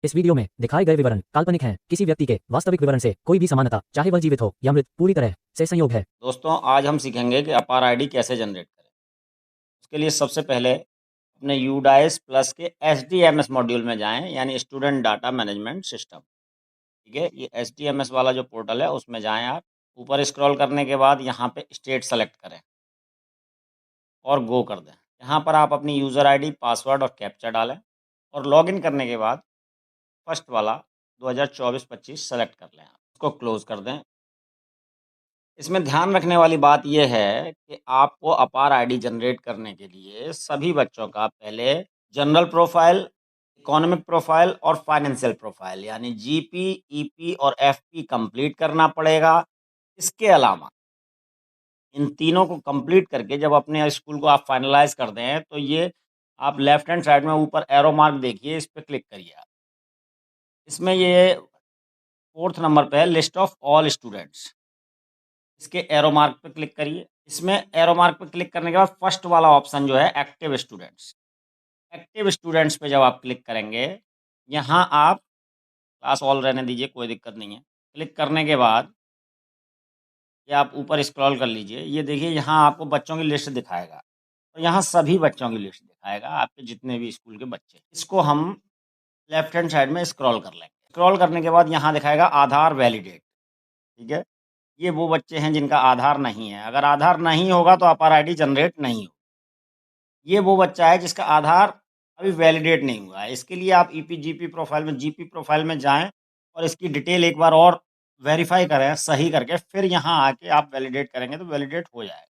इस वीडियो में दिखाए गए विवरण काल्पनिक हैं। किसी व्यक्ति के वास्तविक विवरण से कोई भी समानता, चाहे वह जीवित हो या मृत, पूरी तरह से संयोग है। दोस्तों आज हम सीखेंगे कि अपार आईडी कैसे जनरेट करें। उसके लिए सबसे पहले अपने यूडाइस प्लस के एसडीएमएस मॉड्यूल में जाएं, यानी स्टूडेंट डाटा मैनेजमेंट सिस्टम। ठीक है, ये एसडीएमएस वाला जो पोर्टल है उसमें जाएं आप। ऊपर स्क्रॉल करने के बाद यहाँ पे स्टेट सेलेक्ट करें और गो कर दें। यहाँ पर आप अपनी यूज़र आईडी, पासवर्ड और कैप्चा डालें और लॉगिन करने के बाद फर्स्ट वाला 2024-25 सेलेक्ट कर लें। आप इसको क्लोज कर दें। इसमें ध्यान रखने वाली बात यह है कि आपको अपार आईडी जनरेट करने के लिए सभी बच्चों का पहले जनरल प्रोफाइल, इकोनॉमिक प्रोफाइल और फाइनेंशियल प्रोफाइल यानी जीपी, ईपी और एफपी कंप्लीट करना पड़ेगा। इसके अलावा इन तीनों को कंप्लीट करके जब अपने स्कूल को आप फाइनलाइज कर दें तो ये आप लेफ्ट हैंड साइड में ऊपर एरो मार्क देखिए, इस पर क्लिक करिए आप। इसमें ये 4th नंबर पे है लिस्ट ऑफ ऑल स्टूडेंट्स। इसके एरो मार्क पे क्लिक करिए। इसमें एरो मार्क पे क्लिक करने के बाद फर्स्ट वाला ऑप्शन जो है एक्टिव स्टूडेंट्स, एक्टिव स्टूडेंट्स पे जब आप क्लिक करेंगे, यहाँ आप क्लास ऑल रहने दीजिए, कोई दिक्कत नहीं है। क्लिक करने के बाद ये आप ऊपर स्क्रॉल कर लीजिए, ये देखिए यहाँ आपको बच्चों की लिस्ट दिखाएगा और यहाँ सभी बच्चों की लिस्ट दिखाएगा, आपके जितने भी स्कूल के बच्चे। इसको हम लेफ्ट हैंड साइड में स्क्रॉल कर लेंगे। स्क्रॉल करने के बाद यहाँ दिखाएगा आधार वैलिडेट। ठीक है, ये वो बच्चे हैं जिनका आधार नहीं है। अगर आधार नहीं होगा तो अपार आईडी जनरेट नहीं हो। ये वो बच्चा है जिसका आधार अभी वैलिडेट नहीं हुआ है। इसके लिए आप ईपी जीपी प्रोफाइल में, जीपी प्रोफाइल में जाएं और इसकी डिटेल एक बार और वेरीफाई करें सही करके, फिर यहाँ आके आप वैलिडेट करेंगे तो वैलिडेट हो जाएगा।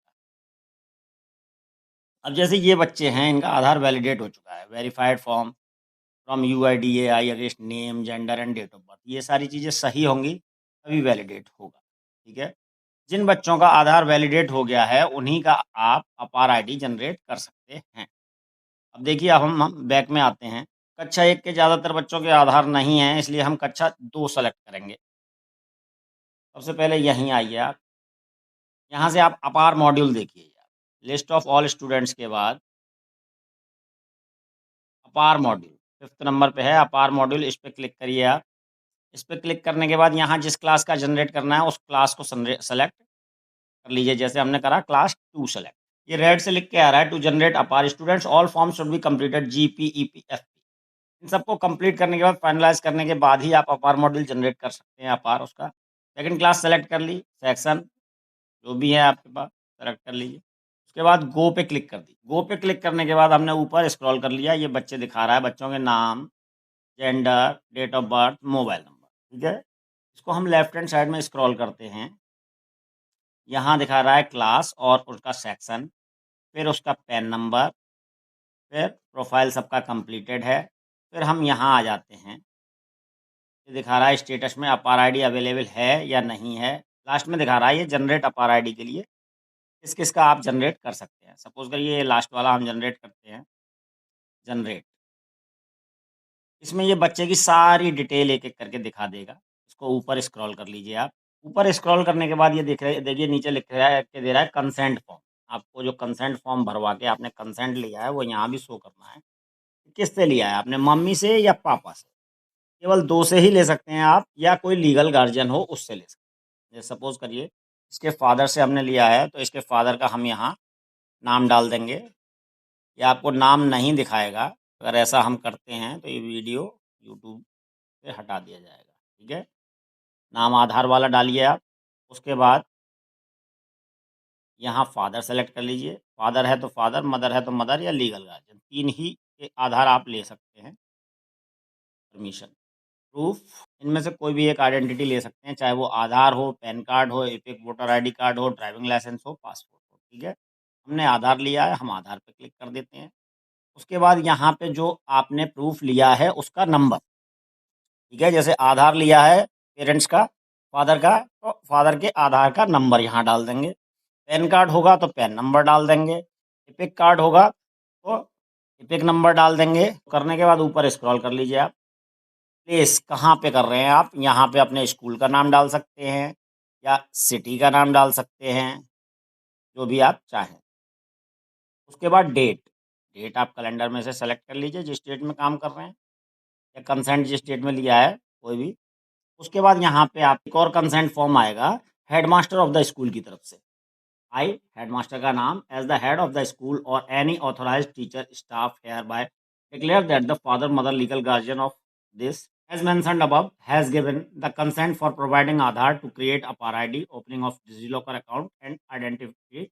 अब जैसे ये बच्चे हैं, इनका आधार वैलिडेट हो चुका है, verified form from UIDAI against name, gender and date of birth, ये सारी चीज़ें सही होंगी तभी वैलिडेट होगा। ठीक है, जिन बच्चों का आधार वैलिडेट हो गया है उन्हीं का आप अपार आईडी जनरेट कर सकते हैं। अब देखिए, अब हम बैक में आते हैं। कक्षा 1 के ज़्यादातर बच्चों के आधार नहीं हैं, इसलिए हम कक्षा 2 सेलेक्ट करेंगे। सबसे पहले यहीं आइए आप, यहाँ से आप अपार मॉड्यूल देखिए। लिस्ट ऑफ ऑल स्टूडेंट्स के बाद अपार मॉड्यूल 5th नंबर पे है, अपार मॉड्यूल, इस पे क्लिक करिए आप। इस पे क्लिक करने के बाद यहाँ जिस क्लास का जनरेट करना है उस क्लास को सेलेक्ट कर लीजिए, जैसे हमने करा क्लास 2 सेलेक्ट। ये रेड से लिख के आ रहा है, to generate APAAR students all forms should be completed, GP, EP, FP. इन सबको कंप्लीट करने के बाद, फाइनलाइज करने के बाद ही आप अपार मॉड्यूल जनरेट कर सकते हैं। अपार उसका सेकंड क्लास सेलेक्ट कर ली, सेक्शन जो भी है आपके पास सेलेक्ट कर लीजिए। उसके बाद गो पे क्लिक कर दी। गो पे क्लिक करने के बाद हमने ऊपर स्क्रॉल कर लिया, ये बच्चे दिखा रहा है, बच्चों के नाम, gender, date of birth, mobile number. ठीक है, इसको हम लेफ्ट हैंड साइड में स्क्रॉल करते हैं, यहाँ दिखा रहा है क्लास और उसका सेक्शन, फिर उसका पैन नंबर, फिर प्रोफाइल सबका कंप्लीटेड है। फिर हम यहाँ आ जाते हैं, ये दिखा रहा है स्टेटस में अपार आईडी अवेलेबल है या नहीं है। लास्ट में दिखा रहा है ये जनरेट अपार आईडी के लिए किस किस का आप जनरेट कर सकते हैं। सपोज करिए ये लास्ट वाला हम जनरेट करते हैं, जनरेट। इसमें ये बच्चे की सारी डिटेल एक एक करके दिखा देगा। इसको ऊपर स्क्रॉल कर लीजिए आप। ऊपर स्क्रॉल करने के बाद ये देखिए नीचे लिख रहा है के दे रहा है कंसेंट फॉर्म। आपको जो कंसेंट फॉर्म भरवा के आपने कंसेंट लिया है वो यहाँ भी शो करना है। किससे लिया है आपने, मम्मी से या पापा से? केवल 2 से ही ले सकते हैं आप, या कोई लीगल गार्जियन हो उससे ले सकते हैं। जैसे सपोज़ करिए इसके फादर से हमने लिया है तो इसके फादर का हम यहाँ नाम डाल देंगे। ये आपको नाम नहीं दिखाएगा, अगर ऐसा हम करते हैं तो ये वीडियो यूट्यूब पे हटा दिया जाएगा। ठीक है, नाम आधार वाला डालिए आप। उसके बाद यहाँ फादर सेलेक्ट कर लीजिए, फादर है तो फादर, मदर है तो मदर, या लीगल गार्जियन, 3 ही के आधार आप ले सकते हैं। परमिशन, प्रूफ, इनमें से कोई भी एक आइडेंटिटी ले सकते हैं, चाहे वो आधार हो, पैन कार्ड हो, एपिक वोटर आईडी कार्ड हो, ड्राइविंग लाइसेंस हो, पासपोर्ट हो। ठीक है, हमने आधार लिया है, हम आधार पे क्लिक कर देते हैं। उसके बाद यहाँ पे जो आपने प्रूफ लिया है उसका नंबर, ठीक है, जैसे आधार लिया है पेरेंट्स का, फादर का, तो फादर के आधार का नंबर यहाँ डाल देंगे। पैन कार्ड होगा तो पैन नंबर डाल देंगे, एपिक कार्ड होगा तो एपिक नंबर डाल देंगे। करने के बाद ऊपर स्क्रॉल कर लीजिए आप। प्लेस कहाँ पे कर रहे हैं आप, यहाँ पे अपने स्कूल का नाम डाल सकते हैं या सिटी का नाम डाल सकते हैं, जो भी आप चाहें। उसके बाद डेट, डेट आप कैलेंडर में से सेलेक्ट कर लीजिए जिस डेट में काम कर रहे हैं। या कंसेंट जिस स्टेट में लिया है कोई भी। उसके बाद यहाँ पे आप एक और कंसेंट फॉर्म आएगा हेडमास्टर ऑफ द स्कूल की तरफ से। आई हेडमास्टर का नाम as the head of the school और any authorised teacher staff hereby declare that the father mother legal guardian of this as mentioned above has given the consent for providing Aadhaar to create a PAR ID, opening of DigiLocker account and identity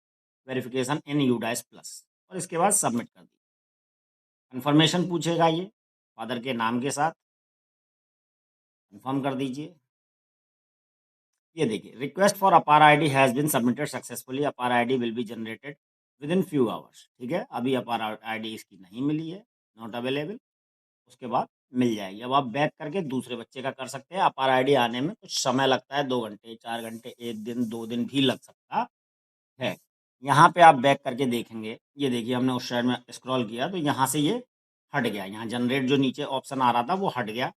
verification in UDIS Plus। और इसके बाद submit कर दी। Confirmation पूछेगा ये father के नाम के साथ, कंफर्म कर दीजिए। ये देखिए request for APAAR ID has been submitted successfully, APAAR ID will be generated within few hours. ठीक है, अभी अपार आईडी इसकी नहीं मिली है, नॉट अवेलेबल, उसके बाद मिल जाएगी। अब आप बैक करके दूसरे बच्चे का कर सकते हैं। अपार आईडी आने में कुछ समय लगता है, 2 घंटे 4 घंटे, 1 दिन 2 दिन भी लग सकता है। यहाँ पे आप बैक करके देखेंगे, ये देखिए हमने उस साइड में स्क्रॉल किया तो यहाँ से ये हट गया, यहाँ जनरेट जो नीचे ऑप्शन आ रहा था वो हट गया।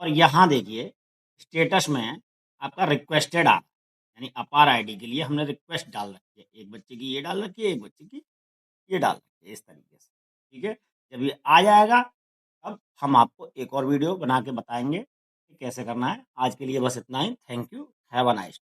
और यहाँ देखिए स्टेटस में आपका रिक्वेस्टेड आ, यानी अपार आईडी के लिए हमने रिक्वेस्ट डाल रखी है। एक बच्चे की ये डाल रखी है, एक बच्चे की ये डाल रखी है, इस तरीके से। ठीक है, जब ये आ जाएगा अब हम आपको एक और वीडियो बना के बताएंगे कि कैसे करना है। आज के लिए बस इतना ही। Thank you, have a nice.